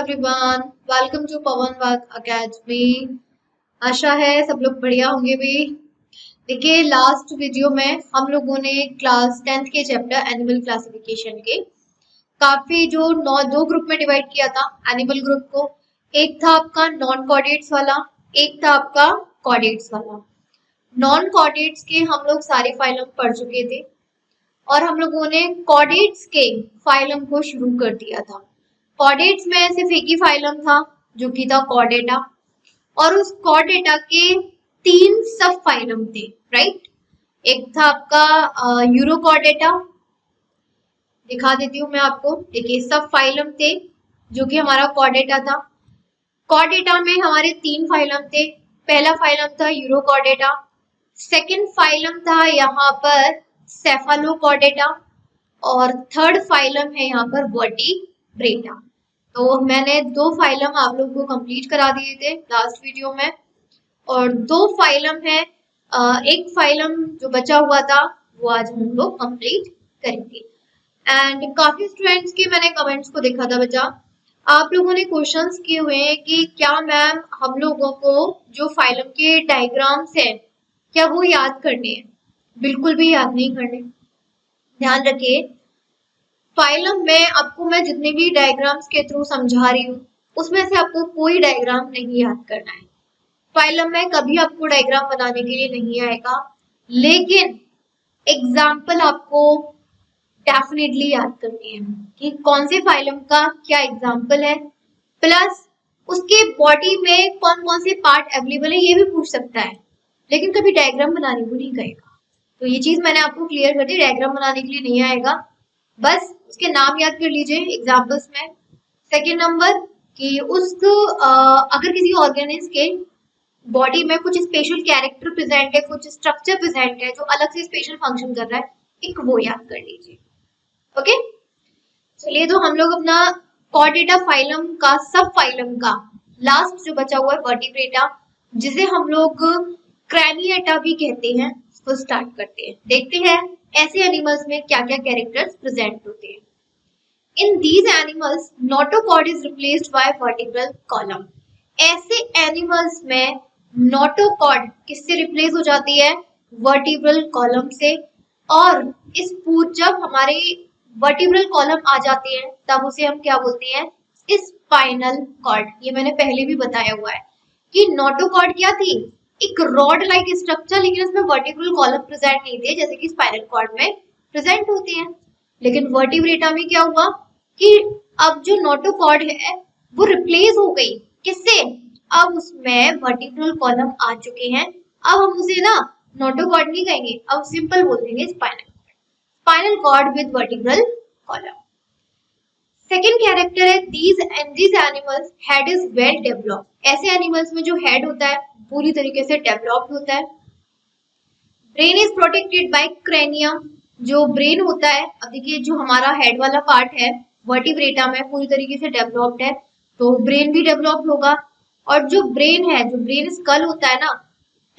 Everyone, welcome to पवन वाग academy. आशा है सब लोग बढ़िया होंगे भी। देखिए, लास्ट वीडियो में हम लोगों ने क्लास 10th के चैप्टर एनिमल क्लासिफिकेशन के काफी जो नौ दो ग्रुप में डिवाइड किया था एनिमल ग्रुप को। एक था आपका नॉन कॉर्डेट्स वाला, एक था आपका कॉर्डेट्स वाला। नॉन कॉर्डेट्स के हम लोग सारे फाइलम पढ़ चुके थे और हम लोगों ने कॉर्डेट्स के फाइलम को शुरू कर दिया था। कॉर्डेट्स में सिर्फ एक ही फाइलम था जो कि था कॉर्डेटा, और उस कॉर्डेटा के 3 सब फाइलम थे, राइट। एक था आपका यूरोकॉर्डेटा, दिखा देती हूँ मैं आपको। देखिए, सब फाइलम थे जो कि हमारा कॉर्डेटा था। कॉर्डेटा में हमारे 3 फाइलम थे। पहला फाइलम था यूरोकॉर्डेटा, सेकंड फाइलम था यहाँ पर सेफालोकॉर्डेटा, और थर्ड फाइलम है यहाँ पर वर्टिब्रेटा। तो मैंने 2 फाइलम आप लोगों को कंप्लीट करा दिए थे लास्ट वीडियो में, और 2 फाइलम है। एक फाइलम जो बचा हुआ था वो आज हम लोग कंप्लीट करेंगे। एंड काफी स्टूडेंट्स के मैंने कमेंट्स को देखा था बच्चा, आप लोगों ने क्वेश्चंस किए हुए हैं कि क्या मैम हम लोगों को जो फाइलम के डायग्राम्स हैं क्या वो याद करने हैं। बिल्कुल भी याद नहीं करने। ध्यान रखिए, फाइलम में आपको मैं जितने भी डायग्राम्स के थ्रू समझा रही हूँ उसमें से आपको कोई डायग्राम नहीं याद करना है। फाइलम में कभी आपको डायग्राम बनाने के लिए नहीं आएगा, लेकिन एग्जाम्पल आपको डेफिनेटली याद करनी है कि कौन से फाइलम का क्या एग्जाम्पल है, प्लस उसके बॉडी में कौन कौन से पार्ट अवेलेबल है ये भी पूछ सकता है, लेकिन कभी डायग्राम बनाने को नहीं कहेगा। तो ये चीज मैंने आपको क्लियर कर दी, डायग्राम बनाने के लिए नहीं आएगा, बस उसके नाम याद कर लीजिए एग्जाम्पल्स में। सेकेंड नंबर कि अगर किसी ऑर्गेनिज्म के बॉडी में कुछ स्पेशल कैरेक्टर प्रेजेंट है, कुछ स्ट्रक्चर प्रेजेंट है जो अलग से स्पेशल फंक्शन कर रहा है, एक वो याद कर लीजिए। ओके, चलिए तो हम लोग अपना कॉर्डेटा फाइलम का सब फाइलम का लास्ट जो बचा हुआ है वर्टिब्रेटा, जिसे हम लोग क्रैनिएटा भी कहते हैं, उसको स्टार्ट करते हैं। देखते हैं ऐसे एनिमल्स में क्या क्या कैरेक्टर्स प्रेजेंट होते हैं। In these animals, notochord is replaced by vertebral column. ऐसे एनिमल्स में नोटोकॉर्ड किससे रिप्लेस हो जाती है? वर्टिब्रल कॉलम से। और जब हमारे वर्टिब्रल कॉलम आ जाते हैं तब उसे हम क्या बोलते हैं? Spinal cord. ये मैंने पहले भी बताया हुआ है कि नोटोकॉर्ड क्या थी? एक रॉड लाइक स्ट्रक्चर, लेकिन उसमें वर्टिब्रल कॉलम प्रेजेंट नहीं थे जैसे कि स्पाइनल कॉर्ड में प्रेजेंट होते हैं। लेकिन वर्टिब्रेटा में क्या हुआ कि अब जो नोटोकॉर्ड है वो रिप्लेस हो गई किससे? अब उसमें वर्टिब्रल कॉलम आ चुके हैं। अब हम उसे ना नोटोकॉर्ड नहीं कहेंगे, अब सिंपल बोल देंगे spinal cord with vertebral column. Second character है these animals head is well developed. ऐसे एनिमल्स में जो हेड होता है पूरी तरीके से डेवलप्ड होता है। Brain is protected by cranium. जो ब्रेन होता है, अब देखिए जो हमारा हेड वाला पार्ट है वर्टिब्रेटा में पूरी तरीके से डेवलप्ड है, तो ब्रेन भी डेवलप्ड होगा। और जो ब्रेन है, जो ब्रेन स्कल होता है ना,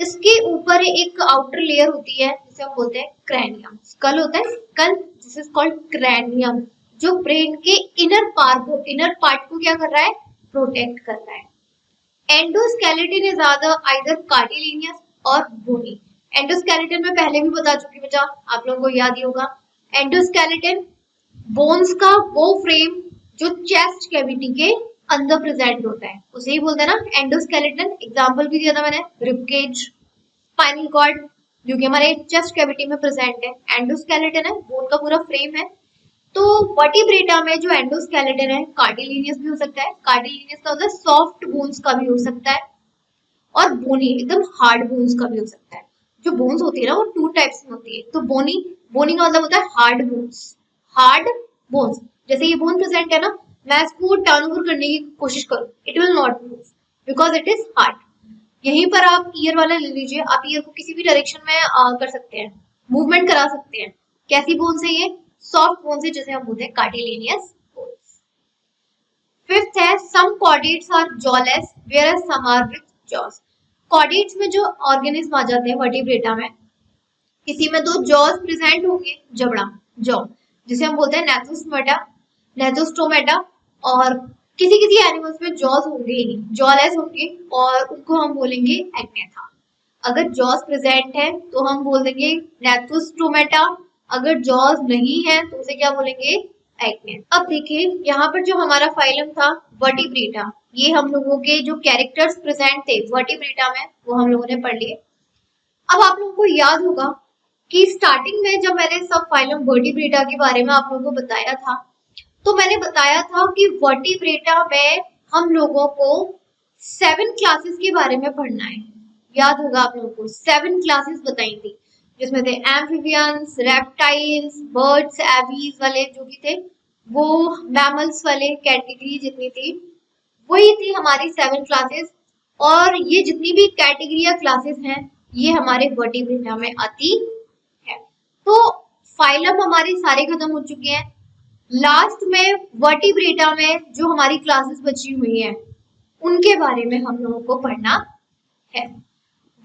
इसके ऊपर एक आउटर लेयर होती है जिसे हम बोलते हैं क्रैनियम। स्कल होता है skull, this is called cranium, जो ब्रेन के इनर पार्ट को क्या कर रहा है? प्रोटेक्ट कर रहा है। एंडोस्केलेटन इज आइदर कार्टिलेनियस और बोनी। एंडोस्केलेटन में पहले भी बता चुकी बच्चा, आप लोगों को याद ही होगा। एंडोस्केलेटन बोन्स का वो फ्रेम जो चेस्ट कैविटी के अंदर प्रेजेंट होता है, उसे ही बोलते हैं ना एंडोस्केलेटन। एग्जांपल भी दिया था मैंने, रिबकेज, स्पाइनल कॉर्ड, जो कि हमारे चेस्ट कैविटी में प्रेजेंट है। एंडोस्केलेटन है, बोन का पूरा फ्रेम है। तो वर्टिब्रेटा में जो एंडोस्केलेटन है कार्टिलेनियस भी हो सकता है, कार्टिलेनियस का होता है सॉफ्ट बोन्स का भी हो सकता है, और बोनी एकदम हार्ड बोन्स का भी हो सकता है। जो बोन्स होती है ना वो 2 टाइप्स में होती है। तो बोनी का मतलब होता है हार्ड बोन्स। जैसे ये बोन प्रेजेंट है ना, मैं इसको टर्न ओवर करने की कोशिश करूं, it will not move because it is hard. यहीं पर आप ईयर वाला ले लीजिए, आप ईयर को किसी भी डायरेक्शन में कर सकते हैं, मूवमेंट करा सकते हैं। कैसी बोन्स है ये? सॉफ्ट बोन्स है, जैसे हम बोलते हैं कार्टिलेनियस बोन्स। फिफ्थ है some chordates are jawless where some are with jaws. Chordates में जो ऑर्गेनिज्म आ जाते हैं वर्टिब्रेटा में, किसी में 2 जॉस प्रेजेंट होंगे, जबड़ा जॉ, जिसे हम बोलते हैं नेथोस्टोमेटा, और किसी किसी एनिमल्स में जॉज होंगे ही नहीं, जॉलेस होंगे और उनको हम बोलेंगे एग्नेथा। अगर जॉज प्रेजेंट है तो हम बोल देंगे नेथुस्टोमेटा, अगर जॉज नहीं है तो उसे क्या बोलेंगे, एग्नेथा। अब देखिए यहाँ पर जो हमारा फाइलम था वर्टिब्रेटा, ये हम लोगों के जो कैरेक्टर्स प्रेजेंट थे वर्टिब्रेटा में वो हम लोगों ने पढ़ लिए। अब आप लोगों को याद होगा कि स्टार्टिंग में जब मैंने सब फाइलम वर्टिब्रेटा के बारे में आप लोगों को बताया था, तो मैंने बताया था कि वर्टिब्रेटा में हम लोगों को 7 क्लासेस के बारे में पढ़ना है। याद होगा आप लोगों को 7 क्लासेस बताई थी, जिसमें थे एम्फिबियंस, रेप्टाइल्स, बर्ड्स, एवीज वाले जो भी थे, वो मैमल्स वाले कैटेगरी जितनी थी वही थी हमारी 7 क्लासेस। और ये जितनी भी कैटेगरी या क्लासेस हैं ये हमारे वर्टिब्रेटा में आती है। तो फाइलम हमारे सारे खत्म हो चुके हैं। लास्ट में वर्टिब्रेटा में जो हमारी क्लासेस बची हुई हैं उनके बारे में हम लोगों को पढ़ना है।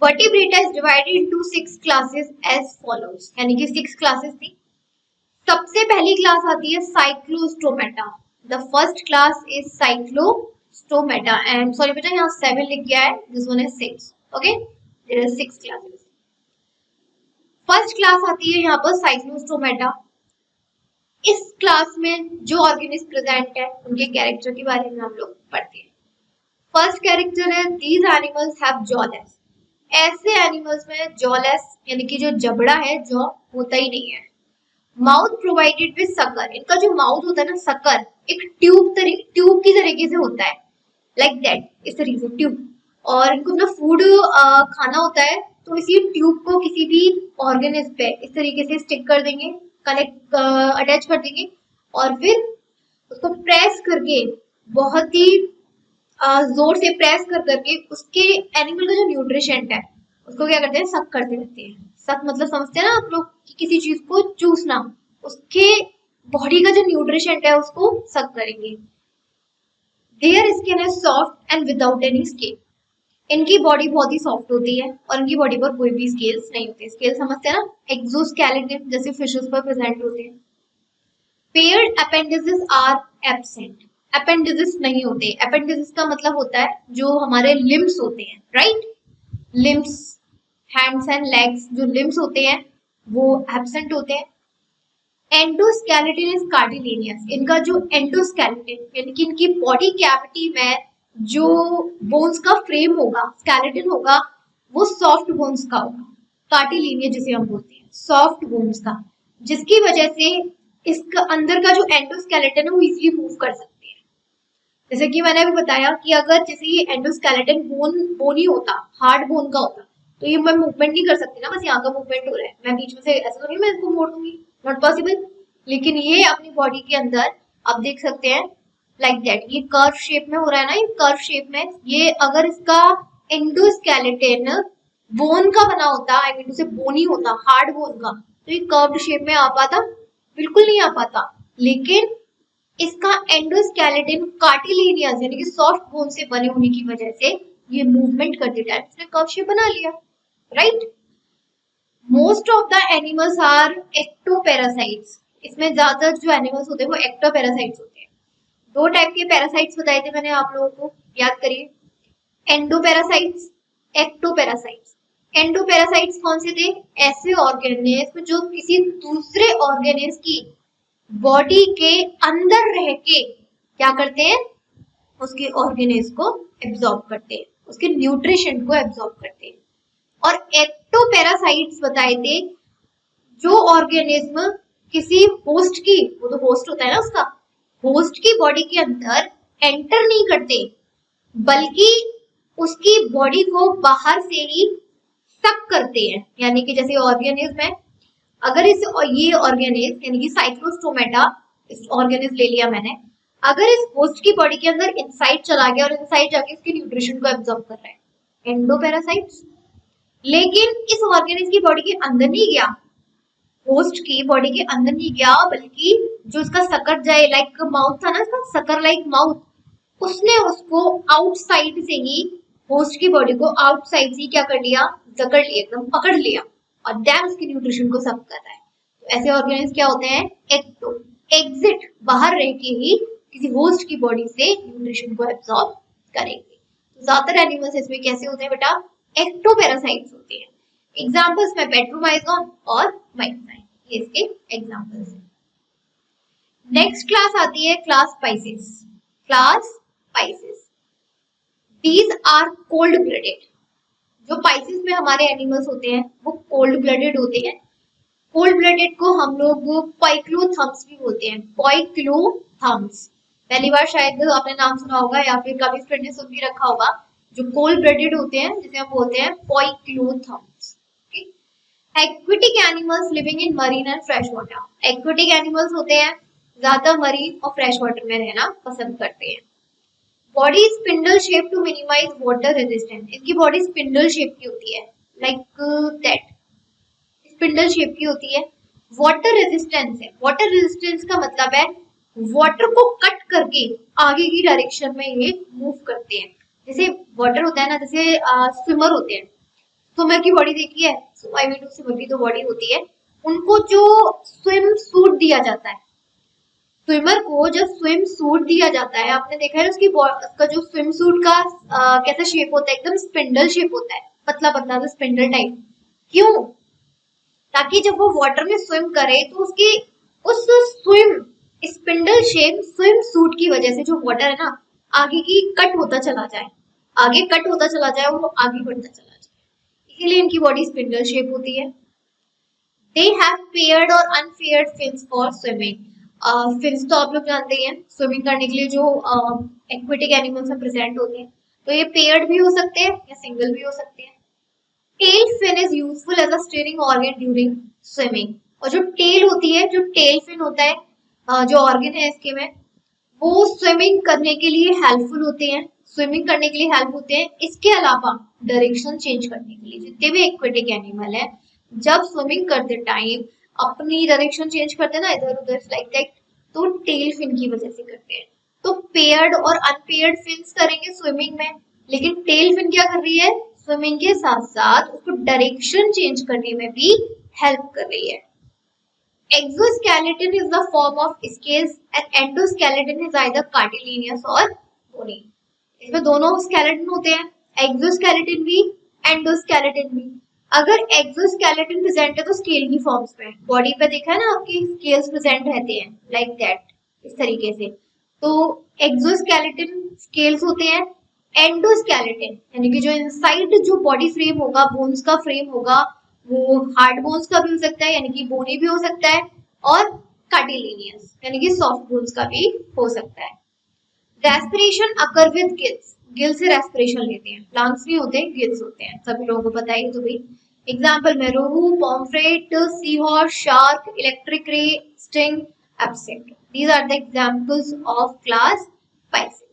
Vertebrata is divided into 6 classes as follows, यानी कि 6 क्लासेस थी। सबसे पहली क्लास आती है cyclostomata. The first class is cyclostomata and sorry बेटा यहाँ 7 लिख गया है, this one is 6। Okay, there are 6 classes. First class आती है यहाँ पर साइक्लोस्टोमेटा। इस क्लास में जो ऑर्गेनिज्म प्रेजेंट है उनके कैरेक्टर के बारे में हम लोग पढ़ते हैं। फर्स्ट कैरेक्टर है दीज एनिमल्स हैव जॉलेस। ऐसे एनिमल्स में जॉलेस यानी कि जो जबड़ा है जॉ होता ही नहीं है। माउथ प्रोवाइडेड विद सकर, इनका जो माउथ होता है ना सकर, एक ट्यूब की तरीके से होता है, लाइक दैट, इस तरीके से ट्यूब। और इनको अपना फूड खाना होता है तो इसी ट्यूब को किसी भी ऑर्गेनिज्म पे इस तरीके से स्टिक कर देंगे, कनेक्ट अटैच कर देंगे और फिर उसको प्रेस करके बहुत ही जोर से प्रेस कर करके उसके एनिमल का जो न्यूट्रिशेंट है उसको क्या करते हैं, सक करते रहते हैं। सक मतलब समझते हैं ना आप लोग कि किसी चीज को चूसना, उसके बॉडी का जो न्यूट्रिशेंट है उसको सक करेंगे। Their skin is soft and without any skin. इनकी बॉडी बहुत ही सॉफ्ट होती है और इनकी बॉडी पर कोई भी स्केल्स नहीं होते। स्केल समझते हैं ना, एक्सोस्केलेटन जैसे फिशेस पर प्रेजेंट होते हैं। Paired appendices are absent. Appendices नहीं होते। अपेंडिसेस का मतलब होता है जो हमारे लिम्स होते हैं, right, limbs, hands and legs, जो लिम्स होते हैं वो एब्सेंट होते हैं। Endoskeleton is cartilaginous. इनका जो एंडोस्केलेटन यानी कि इनकी बॉडी कैविटी में जो बोन्स का फ्रेम होगा, स्केलेटन होगा, वो सॉफ्ट बोन्स का होगा, कार्टिलेनियस जिसे हम बोलते हैं, सॉफ्ट बोन्स का, जिसकी वजह से इसका अंदर का जो एंडोस्केलेटन है वो इजीली मूव कर सकते हैं। जैसे कि मैंने अभी बताया कि अगर जैसे ये एंडोस्केलेटन बोन ही होता, हार्ड बोन का होता, तो ये मैं मूवमेंट नहीं कर सकती ना, बस यहाँ का मूवमेंट हो रहा है, मैं बीच में से ऐसा तो नहीं मैं इसको मोड़ दूंगी, नॉट पॉसिबल। लेकिन ये अपनी बॉडी के अंदर आप देख सकते हैं लाइक दैट, ये कर्व शेप में हो रहा है ना, ये कर्व शेप में, ये अगर इसका एंडोस्केलेटन बोन का बना होता, आई मीन उसे बोन ही होता, हार्ड बोन का, तो ये कर्व्ड शेप में आ पाता, बिल्कुल नहीं आ पाता। लेकिन इसका एंडोस्केलेटन कार्टिलेनियस यानी कि सॉफ्ट बोन से बने होने की वजह से ये मूवमेंट करते टाइम इसने कर्व शेप बना लिया, right. Most of the animals are ectoparasites. इसमें ज्यादातर जो एनिमल्स होते हैं वो एक्टोपैरासाइट्स होते हैं। 2 टाइप के पैरासाइट्स बताए थे मैंने आप लोगों को, याद करिए, एंडोपैरासाइट्स, एक्टोपैरासाइट्स। एंडोपैरासाइट्स कौन से थे, ऐसे ऑर्गेनिज्म जो किसी दूसरे ऑर्गेनिज्म की बॉडी के अंदर रह के क्या करते हैं, उसके ऑर्गेनिज्म को एब्जॉर्ब करते हैं, उसके न्यूट्रिशन को एब्जॉर्ब करते हैं। और एक्टोपैरासाइट्स बताए थे जो ऑर्गेनिज्म किसी होस्ट की, वो तो होस्ट होता है ना उसका, होस्ट की बॉडी के अंदर एंटर नहीं करते बल्कि उसकी बॉडी को बाहर से ही सक करते हैं। यानी कि जैसे ऑर्गेनिज्म है, अगर इस ये ऑर्गेनिज्म यानी कि साइक्लोस्टोमेटा, इस ऑर्गेनिज्म ले लिया मैंने, अगर इस होस्ट की बॉडी के अंदर इनसाइड चला गया और इनसाइड जाके उसके न्यूट्रिशन को एब्जॉर्ब कर रहा है, एंडोपैरासाइट्स। लेकिन इस ऑर्गेनिज्म की बॉडी के अंदर नहीं गया, होस्ट की बॉडी के अंदर नहीं गया, बल्कि जो उसका सकर जाए लाइक माउथ था ना, उसका सकर लाइक माउथ, उसने उसको आउटसाइड से ही, होस्ट की बॉडी को आउटसाइड से क्या कर लिया, जकड़ लिया, एकदम पकड़ लिया और देन उसके न्यूट्रिशन को सक कर रहा है। तो ऐसे ऑर्गेनिज्म क्या होते हैं, एक्टो, एग्जिट, बाहर रह के ही किसी होस्ट की बॉडी से न्यूट्रिशन को एब्जॉर्ब करेंगे। तो ज्यादातर एनिमल्स इसमें कैसे होते हैं बेटा, एक्टोपैरासाइट्स होते हैं। एग्जाम्पल्स में पेट्रोमाइजोन और माइकोसाइट, ये इसके एग्जाम्पल्स हैं। नेक्स्ट क्लास आती है class Pisces. Class Pisces, these are cold blooded. जो स्पाइसेस में हमारे एनिमल्स होते हैं वो कोल्ड ब्लडेड होते हैं। कोल्ड ब्लडेड को हम लोग पोइक्लोथम्स भी बोलते हैं, पोइक्लोथम्स। पहली बार शायद आपने नाम सुना होगा या फिर कभी फ्रेंड ने सुन भी रखा होगा। जो कोल्ड ब्लडेड होते हैं जिसे हम बोलते हैं poikilotherms. Aquatic animals living in marine and fresh water. Aquatic animals होते हैं ज्यादा मरीन और फ्रेश वाटर में रहना पसंद करते हैं। Body spindle shape to minimise water resistance. इनकी बॉडी स्पिंडल शेप की होती है, लाइक दैट, स्पिंडल शेप की होती है। वाटर रेजिस्टेंस है, वाटर रेजिस्टेंस का मतलब है वाटर को कट करके आगे की डायरेक्शन में ये मूव करते हैं। जैसे वाटर होता है ना, जैसे स्विमर होते हैं, स्विमर की बॉडी देखी है, स्विमर की तो बॉडी होती है, उनको जो स्विम सूट दिया जाता है, स्विमर को जब स्विम सूट दिया जाता है, आपने देखा है उसका जो स्विम सूट का कैसा शेप होता है, एकदम स्पिंडल शेप होता है, पतला पतला सा स्पिंडल टाइप। क्यों? ताकि जब वो वाटर में स्विम करे तो उसकी उस swim spindle shape swim suit की वजह से जो वाटर है ना आगे की कट होता चला जाए, आगे कट होता चला जाए और वो आगे बढ़ता चला जाए, इसीलिए इनकी बॉडी स्पिंडल शेप होती है। दे हैव पेयर्ड और unpaired fins for swimming. Fins तो आप लोग जानते हैं स्विमिंग करने के लिए जो एक्वेटिक एनिमल्स में प्रेजेंट होते हैं, तो ये पेयर्ड भी हो सकते हैं या सिंगल भी हो सकते हैं। Tail fin is useful as a steering organ during swimming. और जो टेल होती है, जो टेल फिन होता है, जो ऑर्गन है इसके में, वो स्विमिंग करने के लिए हेल्पफुल होते हैं, स्विमिंग करने के लिए हेल्प होते हैं। इसके अलावा डायरेक्शन चेंज करने के लिए जितने भी एक्वेटिक एनिमल है जब स्विमिंग करते टाइम अपनी डायरेक्शन चेंज करते हैं ना इधर उधर लाइक दैट, तो टेल फिन की वजह से करते हैं। तो पेयर्ड और अनपेयर्ड फिन्स करेंगे स्विमिंग में, लेकिन टेल फिन क्या कर रही है, स्विमिंग के साथ साथ उसको डायरेक्शन चेंज करने में भी हेल्प कर रही है। Exoskeleton is the form of scales and endoskeleton is either cartilaginous or bony. इसमें दोनों skeleton होते हैं, exoskeleton भी endoskeleton भी। अगर exoskeleton प्रेजेंट है तो स्केल की फॉर्म्स में, बॉडी पे देखा है ना आपकी स्केल्स प्रेजेंट रहते हैं लाइक दैट, इस तरीके से। तो exoskeleton स्केल्स होते हैं। एंडोस्केलेटन यानी कि जो इनसाइड जो बॉडी फ्रेम होगा, बोन्स का फ्रेम होगा, वो हार्ड बोन्स का भी हो सकता है यानी कि बोनी भी हो सकता है, और कार्टिलेजियस यानी कि सॉफ्ट बोन्स का भी हो सकता है। Respiration occur with gills. Gill से रेस्पिरेशन लेते हैं, लंग्स नहीं होते, गिल्स होते हैं, सभी लोगों को पता है। तो भाई एग्जांपल में rohu, pomfret, sea horse, shark, electric ray, sting, absent. These are the examples of class Pisces.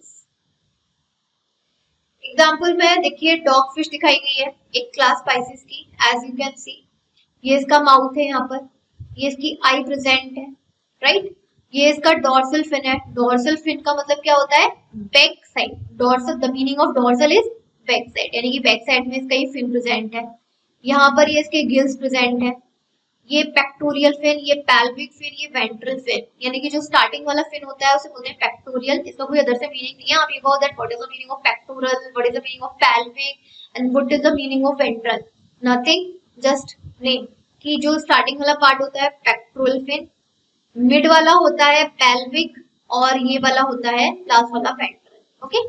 Example में देखिए डॉग फिश दिखाई गई है एक क्लास स्पाइसेस की, एज यू कैन सी। ये इसका माउथ है, यहाँ पर ये इसकी आई प्रेजेंट है, राइट। ये इसका डॉर्सल फिन है। डॉर्सल फिन का मतलब क्या होता है, back side. Dorsal, the meaning of dorsal is back side, यानी कि बैक साइड में इसका ये फिन प्रेजेंट है। यहाँ पर ये इसके गिल्स प्रेजेंट है। ये पेक्टोरियल फिन, ये पेल्विक फिन, ये वेंट्रल फिन, यानी कि जो स्टार्टिंग वाला फिन होता है उसे बोलते हैं पेक्टोरियल। इसका कोई अदर से मीनिंग नहीं है। आप ये कहो that what is the meaning of pectoral, what is the meaning of pelvic and what is the meaning of ventral, nothing, just name कि जो स्टार्टिंग वाला पार्ट होता है पेक्टोरल फिन, मिड वाला होता है पेल्विक, और ये वाला होता है लास्ट वाला वेंट्रल। ओके,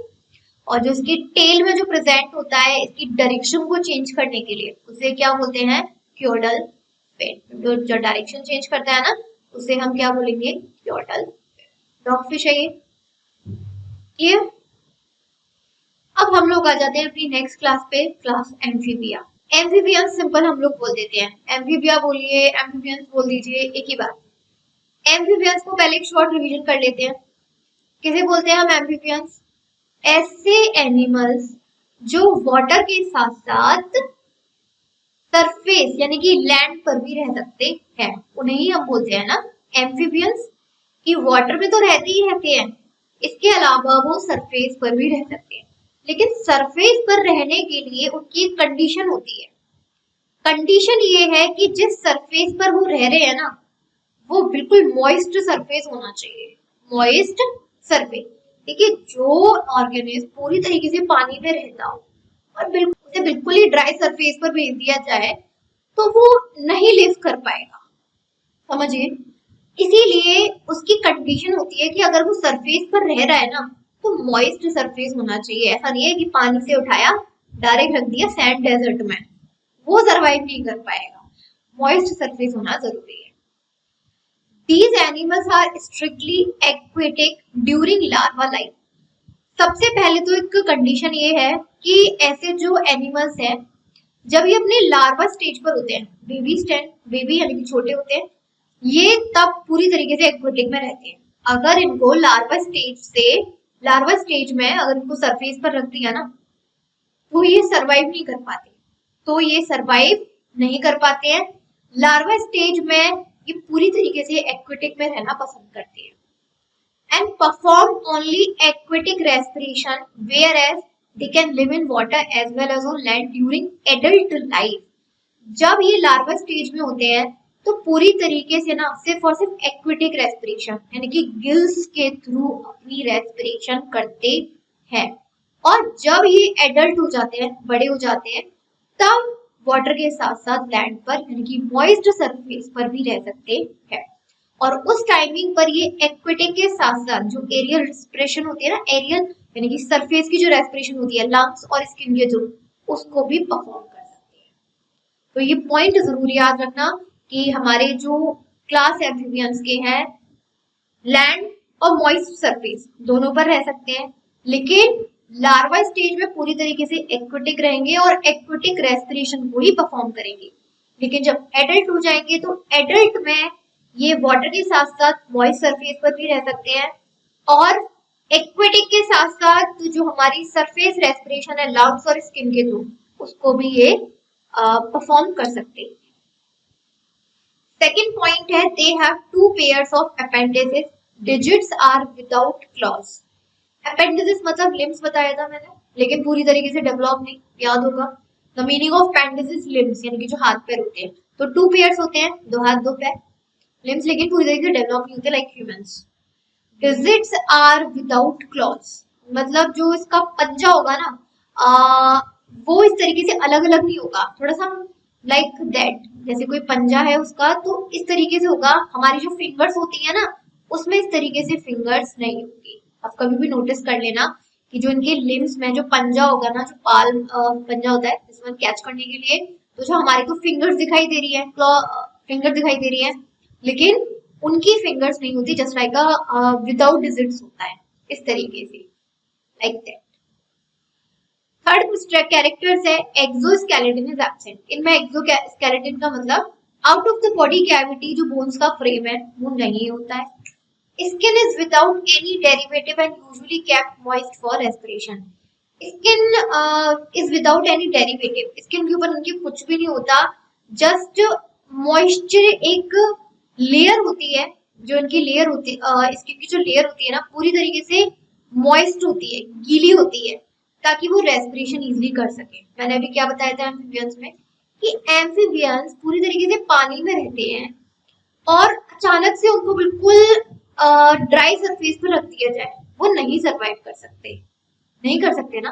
और जो इसकी टेल में जो प्रेजेंट होता है इसकी डायरेक्शन को चेंज करने के लिए उसे क्या बोलते हैं, क्योडल फिन। जो डायरेक्शन चेंज करता है ना उसे हम क्या बोलेंगे, क्योडल। डॉग फिश है ये। अब हम लोग आ जाते हैं अपनी नेक्स्ट क्लास पे, क्लास एम्फीबिया। एम्फीबियन सिंपल हम लोग बोल देते हैं, एम्फीबिया बोलिए, एम्फीबियंस बोल दीजिए, एक ही बात। एम्फीबियंस को पहले एक शॉर्ट रिवीजन कर लेते हैं। किसे बोलते हैं हम एम्फीबियंस, ऐसे एनिमल्स जो वाटर के साथ साथ सरफेस यानी कि लैंड पर भी रह सकते हैं, उन्हें ही हम बोलते हैं ना एम्फीबियंस। कि वाटर में तो रहते ही रहते हैं, इसके अलावा वो सरफेस पर भी रह सकते हैं। लेकिन सरफेस पर रहने के लिए उनकी एक कंडीशन होती है। कंडीशन ये है कि जिस सरफेस पर वो रह रहे हैं ना वो बिल्कुल मॉइस्ट सरफेस होना चाहिए, मॉइस्ट सरफेस। देखिए जो ऑर्गेनिज्म पूरी तरीके से पानी में रहता हो और बिल्कुल उसे बिल्कुल ही ड्राई सरफेस पर भेज दिया जाए तो वो नहीं लिव कर पाएगा, समझिए। इसीलिए उसकी कंडीशन होती है कि अगर वो सरफेस पर रह रहा है ना तो मॉइस्ट सरफेस होना चाहिए। ऐसा नहीं है कि पानी से उठाया डायरेक्ट रख दिया सैंड डेजर्ट में, वो सरवाइव नहीं कर पाएगा। मॉइस्ट सरफेस होना जरूरी है। These animals are strictly aquatic during larva life. सबसे पहले तो एक कंडीशन ये है कि ऐसे जो एनिमल्स हैं जब ये अपने लार्वा स्टेज पर होते हैं, बेबी यानी कि छोटे होते हैं, ये तब पूरी तरीके से एक्वेटिक में रहते हैं। अगर इनको लार्वा स्टेज में अगर इनको सरफेस पर रख दिया ना तो ये सरवाइव नहीं कर पाते, लार्वा स्टेज में ये पूरी तरीके से एक्वेटिक में रहना पसंद करते हैं and perform only aquatic respiration whereas they can live in water as well as on land during adult life. जब ये लार्वा स्टेज में होते हैं तो पूरी तरीके से ना सिर्फ और सिर्फ एक्वेटिक रेस्पिरेशन यानी कि गिल्स के थ्रू अपनी रेस्पिरेशन करते हैं, और जब ये एडल्ट हो जाते हैं, बड़े हो जाते हैं, तब वाटर के साथ साथ लैंड पर यानी कि मॉइस्ट सरफेस पर भी रह सकते हैं। और उस टाइमिंग पर ये एक्वेटिक के साथ साथ जो एरियल रेस्पिरेशन होती है ना, एरियल यानी कि सरफेस की जो रेस्पिरेशन होती है लंग्स और स्किन के थ्रू, उसको भी परफॉर्म कर सकते हैं। तो ये पॉइंट जरूर याद रखना कि हमारे जो क्लास एम्फीबियंस के हैं लैंड और मॉइस्ट सरफेस दोनों पर रह सकते हैं, लेकिन लार्वा स्टेज में पूरी तरीके से एक्वेटिक रहेंगे और एक्वेटिक रेस्पिरेशन को ही परफॉर्म करेंगे। लेकिन जब एडल्ट हो जाएंगे तो एडल्ट में ये वाटर के साथ साथ मॉइस्ट सरफेस पर भी रह सकते हैं और एक्वेटिक के साथ साथ जो हमारी सरफेस रेस्पिरेशन है लंग्स और स्किन के थ्रू, उसको भी ये परफॉर्म कर सकते हैं। सेकेंड पॉइंट है they have 2 pairs of appendices, digits are without claws. Appendices मतलब लिम्स बताया था मैंने, लेकिन पूरी तरीके से डेवलप नहीं, याद होगा। The meaning of appendices limbs यानी कि जो हाथ पैर होते हैं, तो 2 पेयर्स होते हैं, 2 हाथ 2 पैर, लिम्स लेकिन पूरी तरीके से डेवलप नहीं होते like humans. Digits are without claws मतलब जो इसका पंजा होगा ना वो इस तरीके से अलग अलग नहीं होगा, थोड़ा सा लाइक दैट, जैसे कोई पंजा है उसका तो इस तरीके से होगा। हमारी जो फिंगर्स होती है ना उसमें इस तरीके से फिंगर्स नहीं होगी। आप कभी भी नोटिस कर लेना कि जो इनके लिम्स में जो पंजा होगा ना, जो पाल पंजा होता है जिसमें कैच करने के लिए, तो जो हमारी को फिंगर्स दिखाई दे रही है, क्लॉ फिंगर दिखाई दे रही है, लेकिन उनकी फिंगर्स नहीं होती, जस्ट लाइक विदाउट डिजिट्स होता है इस तरीके से, लाइक दैट। थर्ड कैरेक्टर्स है एक्सोस्केलेटन इज एब्सेंट। इनमें एक्सोस्केलेटन का मतलब out of the body cavity जो बोन्स का फ्रेम है वो नहीं होता है। Skin is without any derivative and usually kept moist for respiration. Skin is without any derivative, skin के ऊपर उनकी कुछ भी नहीं होता, जस्ट मॉइस्चर एक लेयर होती है, जो इनकी लेयर होती है स्किन की जो लेयर होती है ना पूरी तरीके से मॉइस्ट होती है, गीली होती है, ताकि वो रेस्पिरेशन इजीली कर सके। मैंने अभी क्या बताया था एम्फीबियंस में कि एम्फीबियंस पूरी तरीके से पानी में रहते हैं और अचानक से उनको बिल्कुल ड्राई सरफेस पर रख दिया जाए, वो नहीं सरवाइव कर सकते ना।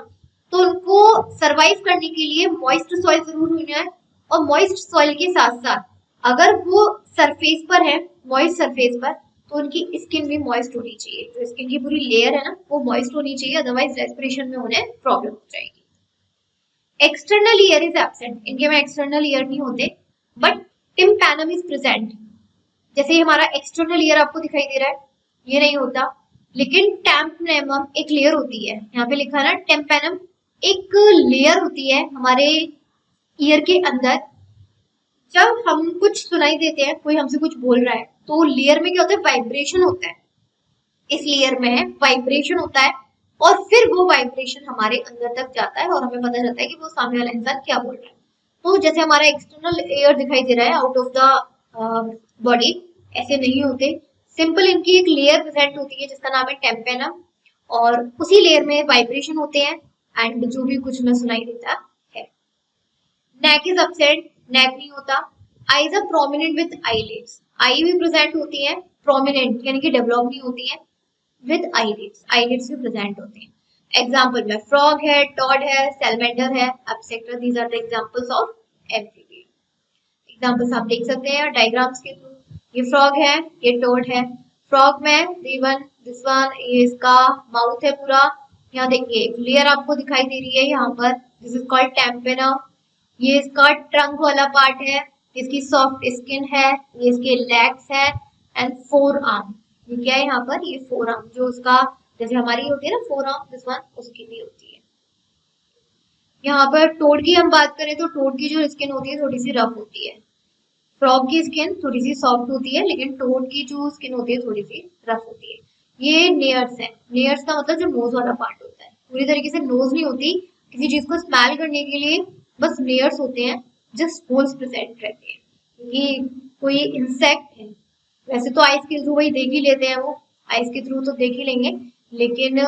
तो उनको सरवाइव करने के लिए मॉइस्ट सॉइल जरूर होना है, और मॉइस्ट सॉइल के साथ साथ अगर वो सरफेस पर है, मॉइस्ट सरफेस पर, तो उनकी स्किन भी मॉइस्ट होनी चाहिए, जो स्किन की पूरी लेयर है ना वो मॉइस्ट होनी चाहिए, अदरवाइज रेस्पिरेशन में उन्हें प्रॉब्लम हो जाएगी। एक्सटर्नल ईयर इज एब्सेंट, इनके में एक्सटर्नल ईयर नहीं होते, बट टिम्पैनम इज प्रेजेंट। जैसे हमारा एक्सटर्नल ईयर आपको दिखाई दे रहा है, ये नहीं होता, लेकिन टेम्पैनम एक लेयर होती है, यहाँ पे लिखा है ना टेम्पैनम, एक लेयर होती है हमारे ईयर के अंदर। जब हम कुछ सुनाई देते हैं, कोई हमसे कुछ बोल रहा है, तो लेयर में क्या होता है, वाइब्रेशन होता है, इस लेयर में वाइब्रेशन होता है, और फिर वो वाइब्रेशन हमारे अंदर तक जाता है और हमें पता चलता है कि वो सामने वाला इंसान क्या बोल रहा है। तो जैसे हमारा एक्सटर्नल एयर दिखाई दे रहा है आउट ऑफ द बॉडी, ऐसे नहीं होते, सिंपल इनकी एक लेयर प्रेजेंट होती है जिसका नाम है टेम्पेनम, और उसी लेयर में वाइब्रेशन होते हैं एंड जो भी कुछ में सुनाई देता है। नेक इज एब्सेंट, नेक नहीं होता। Eyes are prominent with eyelids, eye भी प्रेजेंट होती है, प्रोमिनेंट यानी कि डेवलप नहीं होती है। विद आईलिड्स, आईलिड्स भी प्रेजेंट होते हैं। एग्जाम्पल में फ्रॉग है, टॉड है, सैलमेंडर है, एब्सेक्टर, these are the examples of amphibian. Examples आप देख सकते हैं डायग्राम्स के थ्रू। ये फ्रॉग है, ये टोड है। फ्रॉग में दिस वन ये इसका माउथ है पूरा। यहाँ देखिए लेयर आपको दिखाई दे रही है यहाँ पर, दिस इज कॉल्ड टेम्पेना। ये इसका ट्रंक वाला पार्ट है, इसकी सॉफ्ट स्किन है, ये इसके लेग्स है एंड फोर आर्म। ये क्या है यहाँ पर, ये फोर आर्म जो उसका जैसे हमारी होती है ना फोर आर्म, दिस वन उसकी भी होती है। यहाँ पर टोड की हम बात करें तो टोड की जो स्किन होती है थोड़ी सी रफ होती है। फ्रॉग की स्किन थोड़ी सी सॉफ्ट होती है, लेकिन टोड की जो स्किन होती है थोड़ी सी रफ होती है। ये नेयर्स है, नेयर्स का मतलब जो नोज वाला पार्ट होता है, पूरी तरीके से नोज नहीं होती, किसी चीज को स्मेल करने के लिए बस नेयर्स होते हैं, जस्ट होल्स प्रेजेंट रहते हैं। ये कोई इंसेक्ट है, वैसे तो आइस के थ्रू वही देख ही लेते हैं, वो आइस के थ्रू तो देख ही लेंगे, लेकिन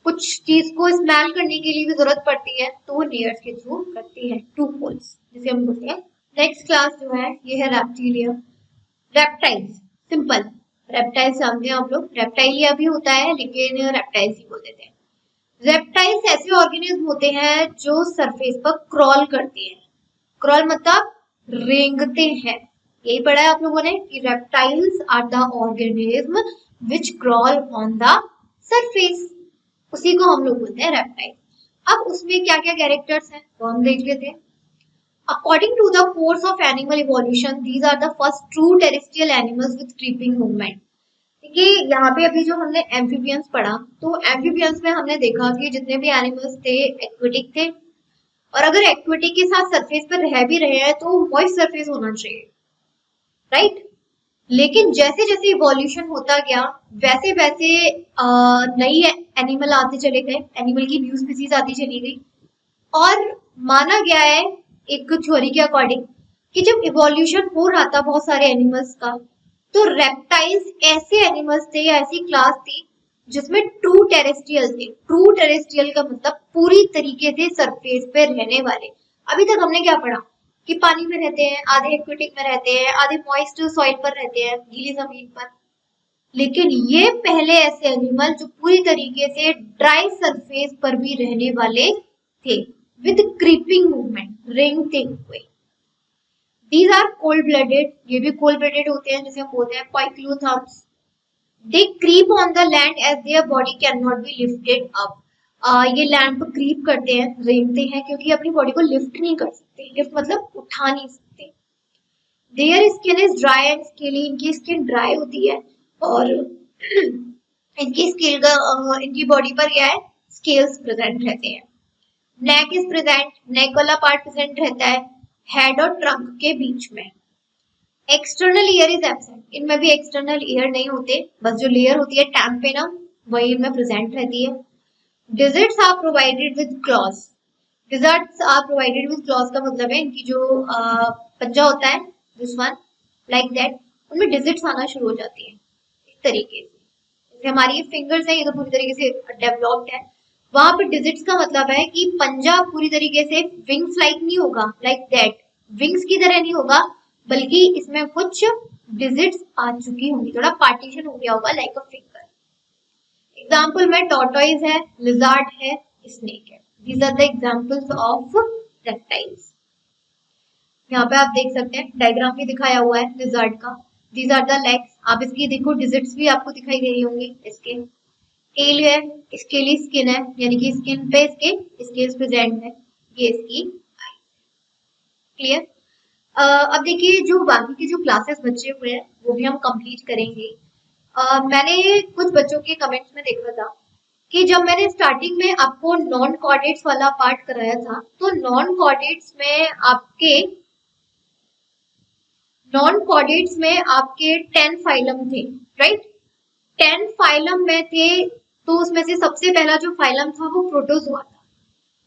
कुछ चीज को स्मेल करने के लिए भी जरूरत पड़ती है, तो वो नेयर्स के थ्रू करती है, टू होल्स जिसे हम बोलते हैं। नेक्स्ट क्लास जो है ये है रेप्टिलिया। रेप्टाइल्स, सिंपल रेप्टाइल्स जानते हैं आप लोग, रेप्टाइलिया भी होता है लेकिन रेप्टाइल्स ही बोल देते हैं। रेप्टाइल्स ऐसे ऑर्गेनिज्म होते हैं जो सरफेस पर क्रॉल करते हैं। क्रॉल मतलब रेंगते हैं। यही पढ़ा है आप लोगों ने कि reptiles are the organism which crawl on the surface, उसी को हम लोग बोलते हैं रेप्टाइल। अब उसमें क्या क्या कैरेक्टर्स हैं वो हम देख लेते हैं। According to the course of animal evolution, these are the first true terrestrial animals with creeping movement. देखिए यहाँ पे अभी जो हमने एम्फीबियंस पढ़ा, तो एम्फीबियंस में हमने देखा कि जितने भी एनिमल्स थे एक्वेटिक थे, और अगर एक्वेटिक के साथ सरफेस पर रह भी रहे हैं तो मॉइस्ट सरफेस होना चाहिए, राइट। लेकिन जैसे जैसे इवोल्यूशन होता गया वैसे वैसे नई एनिमल आते चले गए, एनिमल की न्यू स्पीसीज आती चली गई, और माना गया है एक थ्योरी के अकॉर्डिंग कि जब इवोल्यूशन हो रहा था बहुत सारे एनिमल्स का, तो रेप्टाइल्स ऐसे एनिमल्स थे या ऐसी क्लास थी जिसमें ट्रू टेरेस्ट्रियल थे। ट्रू टेरेस्ट्रियल का मतलब पूरी तरीके से सरफेस पे रहने वाले। अभी तक हमने क्या पढ़ा कि पानी में रहते हैं, आधे एक्वेटिक में रहते हैं, आधे मॉइस्ट सॉइल पर रहते हैं, गीली जमीन पर। लेकिन ये पहले ऐसे एनिमल जो पूरी तरीके से ड्राई सरफेस पर भी रहने वाले थे, विद क्रीपिंग मूवमेंट, रेंगते हुए। These are cold blooded, ये भी cold blooded होते हैं जिसे हम बोलते हैं poikilotheriums. They creep on the land as their body cannot be lifted up. ये लैंड पर क्रीप करते हैं, रेंगते हैं, क्योंकि अपनी बॉडी को लिफ्ट नहीं कर सकते। लिफ्ट मतलब उठा नहीं सकते। Their skin is dry and scaly, इनकी स्किन ड्राई होती है, और इनकी स्किल का इनकी बॉडी पर क्या है, स्केल्स प्रेजेंट रहते हैं। नेक इज प्रेजेंट, नेक वाला पार्ट प्रेजेंट रहता है हेड और ट्रंक के बीच में। एक्सटर्नल ईयर इज एब्सेंट, इनमें भी एक्सटर्नल ईयर नहीं होते, बस जो लेयर होती है टैम्पेना वही इनमें प्रेजेंट रहती है। Digits are provided with claws, digits are provided with claws का मतलब है इनकी जो पंजा होता है, दिस वन लाइक दैट, उनमें डिजिट्स आना शुरू हो जाती है इस तरीके से। जैसे हमारी ये फिंगर्स है, ये तो पूरी तरीके से डेवलप्ड है, वहां पे डिजिट्स का मतलब है कि पंजा पूरी तरीके से विंग्स लाइक नहीं होगा, लाइक दैट, विंग्स की तरह नहीं होगा, बल्कि इसमें कुछ डिजिट्स आ चुकी होंगी, थोड़ा पार्टीशन हो गया होगा लाइक अ फिंगर। एग्जाम्पल में टॉर्टोइज है, लिजार्ड है, स्नेक है। These are the examples of reptiles. यहाँ पे आप देख सकते हैं डायग्राम भी दिखाया हुआ है लिजार्ड का। दीज आर द लेग्स, आप इसकी देखो डिजिट्स भी आपको दिखाई दे रही होंगी। इसके टेल है, स्केली स्किन है, यानी कि स्किन पे इसके स्केल्स प्रेजेंट है, ये इसकी आई। क्लियर। अब देखिए जो बाकी के जो क्लासेस बचे हुए हैं वो भी हम कंप्लीट करेंगे। मैंने कुछ बच्चों के कमेंट्स में देखा था कि जब मैंने स्टार्टिंग में आपको नॉन कॉर्डेट्स वाला पार्ट कराया था, तो नॉन कॉर्डेट्स में आपके 10 फाइलम थे, राइट। 10 फाइलम में थे, तो उसमें से सबसे पहला जो फाइलम था वो प्रोटोजोआ था।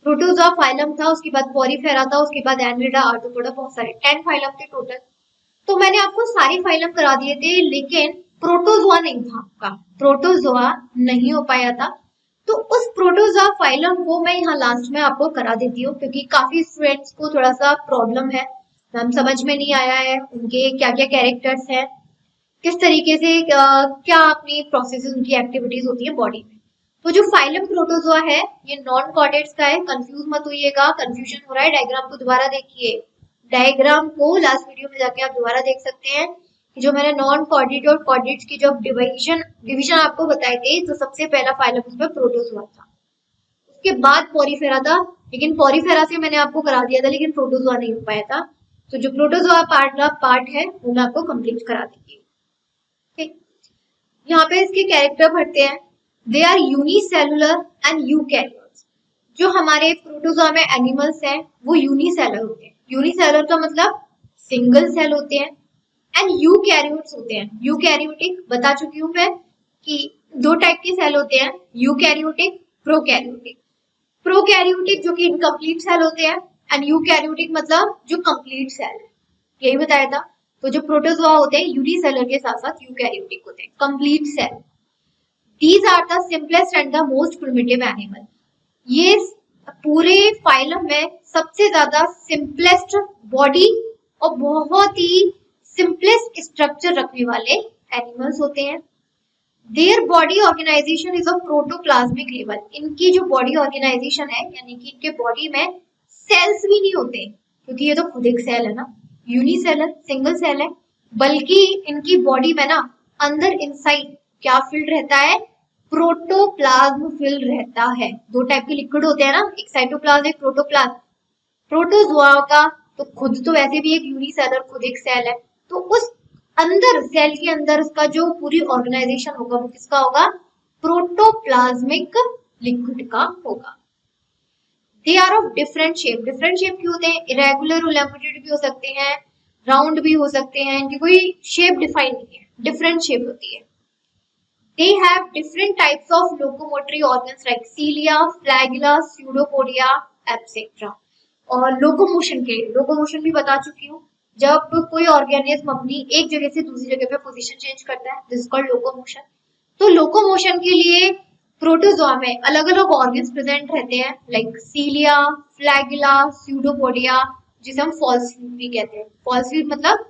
प्रोटोजोआ फाइलम था, उसके बाद पॉरीफेरा था, उसके बाद एनरिडा, आर्थ्रोपोडा, बहुत सारे 10 फाइलम थे टोटल। तो मैंने आपको सारे फाइलम करा दिए थे, लेकिन प्रोटोजोआ नहीं था आपका, प्रोटोजोआ नहीं हो पाया था। तो उस प्रोटोजोआ फाइलम को मैं यहाँ लास्ट में आपको करा देती हूँ, क्योंकि काफी स्टूडेंट्स को थोड़ा सा प्रॉब्लम है, हम समझ में नहीं आया है उनके क्या क्या कैरेक्टर्स हैं। किस तरीके से क्या अपनी प्रोसेसेस उनकी एक्टिविटीज होती है बॉडी में। तो जो फाइलम प्रोटोजोआ है ये नॉन कॉर्डेट्स का है, कंफ्यूज मत होइएगा, कंफ्यूजन हो रहा है डायग्राम को दोबारा देखिए, डायग्राम को लास्ट वीडियो में जाके आप दोबारा देख सकते हैं। जो मैंने नॉन कॉर्डेट और कॉर्डेट्स की जब डिवीजन आपको बताए थे, तो सबसे पहला फाइलम उसमें प्रोटोजोआ था, उसके बाद पॉरीफेरा था, लेकिन पॉरीफेरा से मैंने आपको करा दिया था, लेकिन प्रोटोजोआ नहीं हो पाया था। तो जो प्रोटोजोआ पार्ट है वो मैं आपको कंप्लीट करा दूंगी। ठीक, यहाँ पे इसके कैरेक्टर पढ़ते हैं। They are unicellular and eukaryotes. जो हमारे प्रोटोजोआ में एनिमल्स हैं वो यूनिसेलर होते हैं। यूनिसेलर का मतलब सिंगल सेल होते हैं, एंड यूकैरियोट्स होते हैं। यूकैरियोटिक बता चुकी हूँ मैं कि दो टाइप के सेल होते हैं, यूकैरियोटिक, प्रोकैरियोटिक। प्रोकैरियोटिक जो कि इनकम्प्लीट सेल होते हैं, एंड यूकैरियोटिक मतलब जो कंप्लीट सेल है, यही बताया था। तो जो प्रोटोजोआ होते हैं यूनिसेलर के साथ साथ यूकैरियोटिक होते हैं, complete cell. These are the simplest and the most primitive animal. ये पूरे फाइलम में सबसे ज्यादा सिंपलेस्ट बॉडी और बहुत ही सिंपलेस्ट स्ट्रक्चर रखने वाले एनिमल्स होते हैं। Their body organisation is of protoplasmic level. इनकी जो बॉडी ऑर्गेनाइजेशन है, यानी कि इनके बॉडी में सेल्स भी नहीं होते, क्योंकि ये तो खुद एक सेल है ना, यूनिसेलर सिंगल सेल है, बल्कि इनकी बॉडी में ना अंदर इनसाइड क्या फिल्ड रहता है, प्रोटोप्लाज्म फिल्ड रहता है। दो टाइप के लिक्विड होते हैं ना, एक साइटोप्लाज्म एक प्रोटोप्लाज्म। प्रोटोजोआ का तो खुद तो वैसे भी एक यूनिसेलर खुद एक सेल है, तो उस अंदर सेल के अंदर उसका जो पूरी ऑर्गेनाइजेशन होगा वो किसका होगा, प्रोटोप्लाज्मिक लिक्विड का होगा। They are of different shape. Different shape क्यों होते हैं, इरेगुलर और लैम्बोइडेड भी हो सकते हैं, राउंड भी हो सकते हैं, इनकी कोई शेप डिफाइन नहीं है, डिफरेंट शेप होती है। They have different types of locomotory organs like cilia, flagella, pseudopodia, etc. और लोकोमोशन भी बता चुकी हूँ। जब कोई ऑर्गेनिज्म अपनी एक जगह से दूसरी जगह पे पोजीशन चेंज करता है, दिस इज कॉल्ड लोकोमोशन। तो लोकोमोशन के लिए प्रोटोजोआ में अलग अलग ऑर्गन्स प्रेजेंट रहते हैं, लाइक सीलिया, फ्लैगेला, स्यूडोपोडिया, जिसे हम फॉल्स भी कहते हैं। फॉल्स मतलब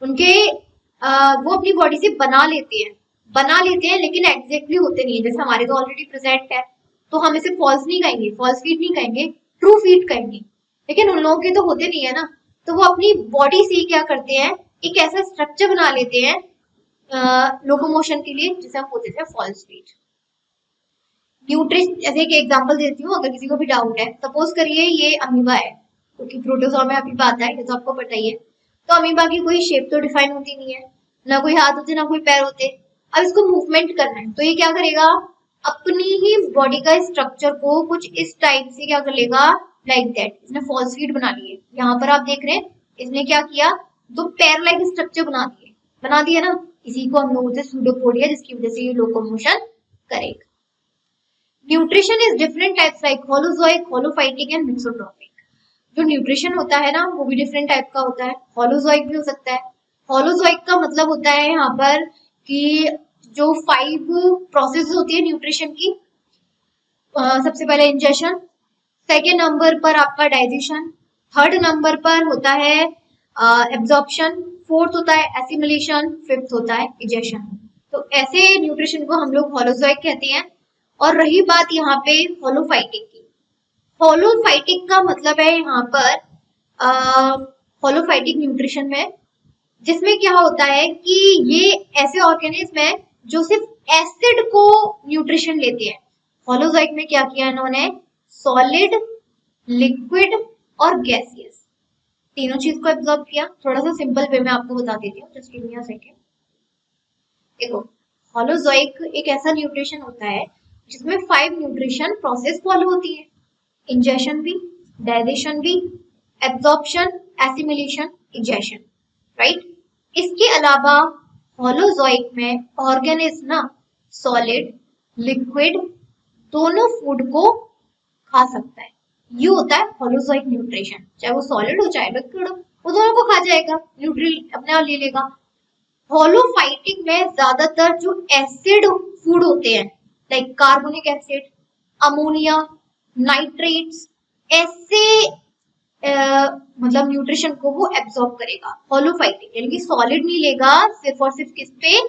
उनके वो अपनी बॉडी से बना लेते हैं लेकिन एग्जैक्टली होते नहीं है। जैसे हमारे तो ऑलरेडी प्रेजेंट है, तो हम इसे फॉल्स नहीं कहेंगे, फॉल्स फीट नहीं कहेंगे, ट्रू फीट कहेंगे। लेकिन उन लोगों के तो होते नहीं है ना, तो वो अपनी बॉडी से क्या करते हैं, एक ऐसा स्ट्रक्चर बना लेते हैं लोकोमोशन के लिए, जिसे हम बोलते थे फॉल्स फीट। न्यूट्रिशन, जैसे एक एग्जांपल देती हूँ अगर किसी को भी डाउट है। सपोज करिए ये अमीबा है, क्योंकि प्रोटोजोआ में अमीबा आता है, ये तो आपको पता ही है। तो अमीबा की कोई शेप तो डिफाइन होती नहीं है, ना कोई हाथ होते ना कोई पैर होते। अब इसको मूवमेंट करना है, तो ये क्या करेगा, अपनी ही बॉडी का स्ट्रक्चर को कुछ इस टाइप से क्या कर लेगा, लाइक दैट। इसने फॉल्स फीट बना ली है। यहाँ पर आप देख रहे हैं इसने क्या किया, दो पैर लाइक स्ट्रक्चर बना दिया ना, इसी को हम लोग बोलते हैं सूडोपोडिया, जिसकी वजह से ये लोकोमोशन करेगा। Nutrition is different types like holozoic, holophytic and mixotrophic. जो न्यूट्रिशन होता है ना वो भी डिफरेंट टाइप का होता है, होलोजोइक भी हो सकता है। होलोजोइक का मतलब होता है यहाँ पर कि जो 5 प्रोसेस होती है न्यूट्रिशन की, सबसे पहले इंजेशन, सेकेंड नंबर पर आपका डाइजेशन, थर्ड नंबर पर होता है एब्जॉर्प्शन, फोर्थ होता है एसिमिलेशन, फिफ्थ होता है इजेशन। तो ऐसे न्यूट्रिशन को हम लोग होलोजोइक कहते हैं। और रही बात यहाँ पे होलोफाइटिक की, होलोफाइटिक का मतलब है यहाँ पर होलोफाइटिक न्यूट्रिशन में, जिसमें क्या होता है कि ये ऐसे ऑर्गेनिज्म है जो सिर्फ एसिड को न्यूट्रिशन लेते हैं। होलोजोइक में क्या किया इन्होंने, सॉलिड, लिक्विड और गैसियस तीनों चीज को एब्जॉर्ब किया। थोड़ा सा सिंपल वे में आपको बता देती हूँ, just give me a second. देखो, होलोजोइक एक ऐसा न्यूट्रिशन होता है जिसमें 5 न्यूट्रिशन प्रोसेस फॉलो होती है, इंजेशन भी, डाइजेशन भी, एब्जॉर्प्शन, एसिमिलेशन, इजेशन, राइट। इसके अलावा होलोजोइक में ऑर्गेनिज्म ना सॉलिड, लिक्विड दोनों फूड को खा सकता है। ये होता है होलोजोइक न्यूट्रिशन, चाहे वो सॉलिड हो चाहे लिक्विड हो, वो दोनों को खा जाएगा, न्यूट्री अपने आप ले लेगा। होलोफाइटिक में ज्यादातर जो एसिड फूड होते हैं, like carbonic acid, ammonia, nitrates, ऐसे मतलब न्यूट्रिशन को वो एब्जॉर्ब करेगा। होलोफाइटिक यानी कि सॉलिड नहीं लेगा, सिर्फ और सिर्फ किस पे,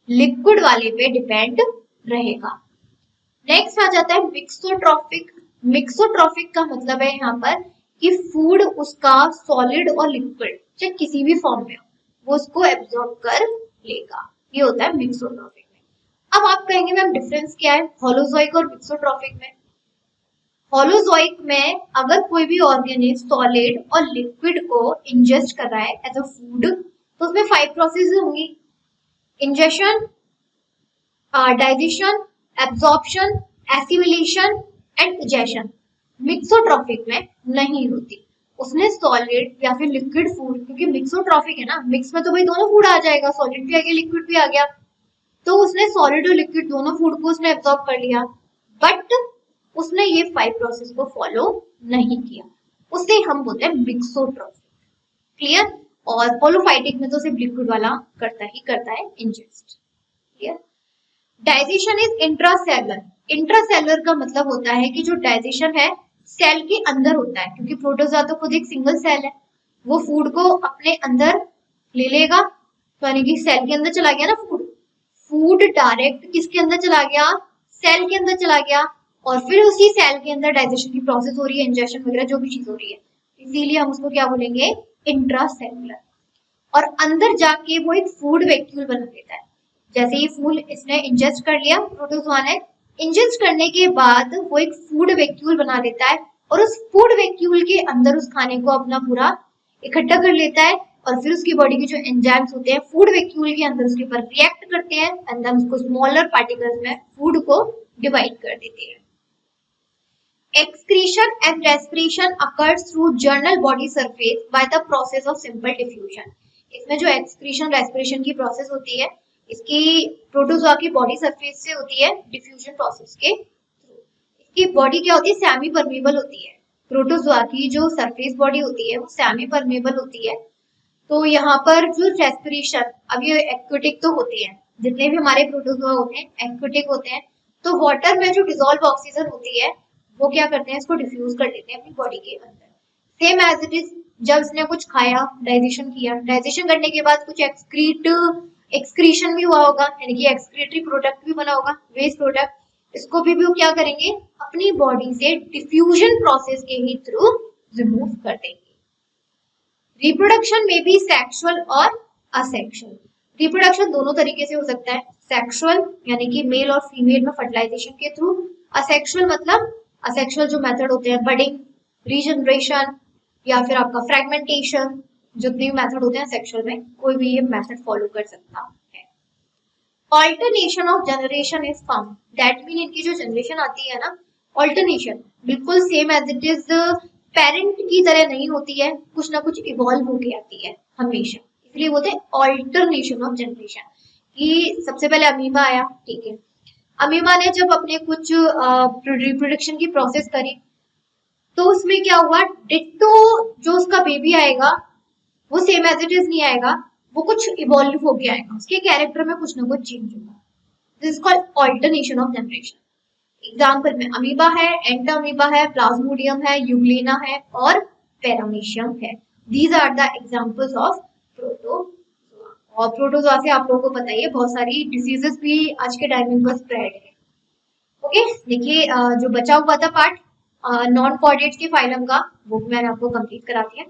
लिक्विड वाले पे डिपेंड रहेगा। नेक्स्ट आ जाता है मिक्सोट्रॉफिक। मिक्सोट्रॉफिक का मतलब है यहाँ पर कि फूड उसका सॉलिड और लिक्विड चाहे किसी भी फॉर्म में हो, वो उसको एब्जॉर्ब कर लेगा। ये होता है मिक्सोट्रॉफिक में। अब आप कहेंगे मैम डिफरेंस क्या है होलोजोइक और मिक्सोट्रॉफिक में? होलोजोइक में अगर कोई भी ऑर्गेनिज्म सॉलिड और लिक्विड को इंजेस्ट कर रहा है एज अ फूड, तो उसमें 5 प्रोसेस होंगी: ingestion, digestion, absorption, assimilation and egestion. Mixotrophic में नहीं होती। उसने सॉलिड या फिर लिक्विड फूड, क्योंकि मिक्सोट्रॉफिक है ना, मिक्स में तो भाई दोनों फूड आ जाएगा, सॉलिड भी आ गया लिक्विड भी आ गया, तो उसने सॉलिड और लिक्विड दोनों फूड को उसने एब्जॉर्ब कर लिया, बट उसने ये 5 प्रोसेस को फॉलो नहीं किया, उसे हम बोलते हैं मिक्सोट्रॉफिक। क्लियर? और होलोफाइटिक में तो सिर्फ लिक्विड वाला करता ही करता है ingest. Clear? Digestion is intracellular. Intracellular का मतलब होता है कि जो डाइजेशन है सेल के अंदर होता है, क्योंकि प्रोटोजोआ तो खुद एक सिंगल सेल है, वो फूड को अपने अंदर ले लेगा, तो यानी कि सेल के अंदर चला गया ना फूड, फूड डायरेक्ट किसके अंदर चला गया, सेल के अंदर चला गया, और फिर उसी सेल के अंदर डाइजेशन की प्रोसेस हो रही है, इंजेक्शन वगैरह जो भी चीज हो रही है, इसीलिए हम उसको क्या बोलेंगे, इंट्रासेलुलर। और अंदर जाके वो एक फूड वैक्यूल बना देता है। जैसे ये फूड इसने इंजेस्ट कर लिया, प्रोटोजोआ ने इंजेस्ट करने के बाद वो एक फूड वैक्यूल बना देता है, और उस फूड वैक्यूल के अंदर उस खाने को अपना पूरा इकट्ठा कर लेता है, और फिर उसकी बॉडी के जो एंजाइम्स होते हैं फूड वैक्यूल के अंदर उसके ऊपर रिएक्ट करते हैं, एंड देन उसको स्मॉलर पार्टिकल्स में फूड को डिवाइड कर देते हैं। Excretion and respiration occurs through general body surface by the process of simple diffusion. इसमें जो एक्सक्रीशन रेस्पिरेशन की प्रोसेस होती है, इसकी प्रोटोजोआ की बॉडी सरफेस से होती है डिफ्यूजन प्रोसेस के थ्रू। इसकी बॉडी क्या होती है, सेमी परमेबल होती है। प्रोटोजोआ की जो सरफेस बॉडी होती है वो सेमी परमेबल होती है। तो यहाँ पर जो रेस्पिरेशन, अब ये एक्वेटिक तो होती है, जितने भी हमारे प्रोटोजोआ होते हैं एक्वेटिक होते हैं, तो वाटर में जो डिजोल्व ऑक्सीजन होती है वो क्या करते हैं, इसको डिफ्यूज कर देते हैं अपनी बॉडी के अंदर। सेम एज इट इज, जब इसने कुछ खाया, डाइजेशन किया, डाइजेशन करने के बाद कुछ एक्सक्रीशन भी हुआ होगा, यानी कि एक्सक्रीटरी प्रोडक्ट भी बना होगा, वेस्ट प्रोडक्ट, इसको भी वो क्या करेंगे, अपनी बॉडी से डिफ्यूजन प्रोसेस के ही थ्रू रिमूव कर देंगे। रिप्रोडक्शन में भी सेक्सुअल और असेक्सुअल। रिप्रोडक्शन दोनों तरीके से हो सकता है, सेक्सुअल यानी कि मेल और फीमेल में फर्टिलाइजेशन के थ्रू, असेक्सुअल मतलब असेक्सुअल जो मेथड होते हैं, बडिंग, रीजनरेशन या फिर आपका फ्रेगमेंटेशन, जितने भी मेथड होते हैं सेक्सुअल में, कोई भी ये मेथड फॉलो कर सकता है। Alternation of generation is found, that mean इनकी जो जनरेशन आती है ना, ऑल्टरनेशन बिल्कुल same as it is parent की तरह नहीं होती है, कुछ ना कुछ इवॉल्व होके आती है हमेशा, इसलिए बोलते हैं ऑल्टरनेशन ऑफ जनरेशन। कि सबसे पहले अमीबा आया, ठीक है, अमीबा ने जब अपने कुछ रिप्रोडक्शन की प्रोसेस करी, तो उसमें क्या हुआ, डिट्टो जो उसका बेबी आएगा वो सेम एज इट इज नहीं आएगा, वो कुछ इवॉल्व होके आएगा, उसके कैरेक्टर में कुछ ना कुछ चेंज होगा। This is called alternation of generation. Example में अमीबा है, एंटामीबा है, प्लाज्मोडियम है, यूग्लिना है और पैरामीशियम है। These are the examples of protozoa. और प्रोटोजोआ से आप लोगों को पता ही है बहुत सारी डिसीजेस भी आज के टाइम में स्प्रेड है। ओके, देखिए जो बचा हुआ था पार्ट नॉन कॉर्डेट्स के फाइलम का, वो मैंने आपको कंप्लीट करा दिया।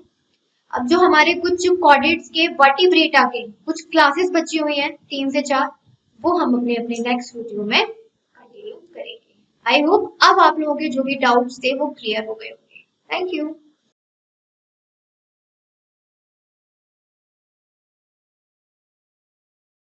अब जो हमारे कुछ कॉर्डेट्स के वर्टिब्रेटा के कुछ क्लासेस बची हुई हैं 3 से 4, वो हम अपने अपने नेक्स्ट वीडियो में कंटिन्यू करेंगे। आई होप अब आप लोगों के जो भी डाउट्स थे वो क्लियर हो गए होंगे। Thank you.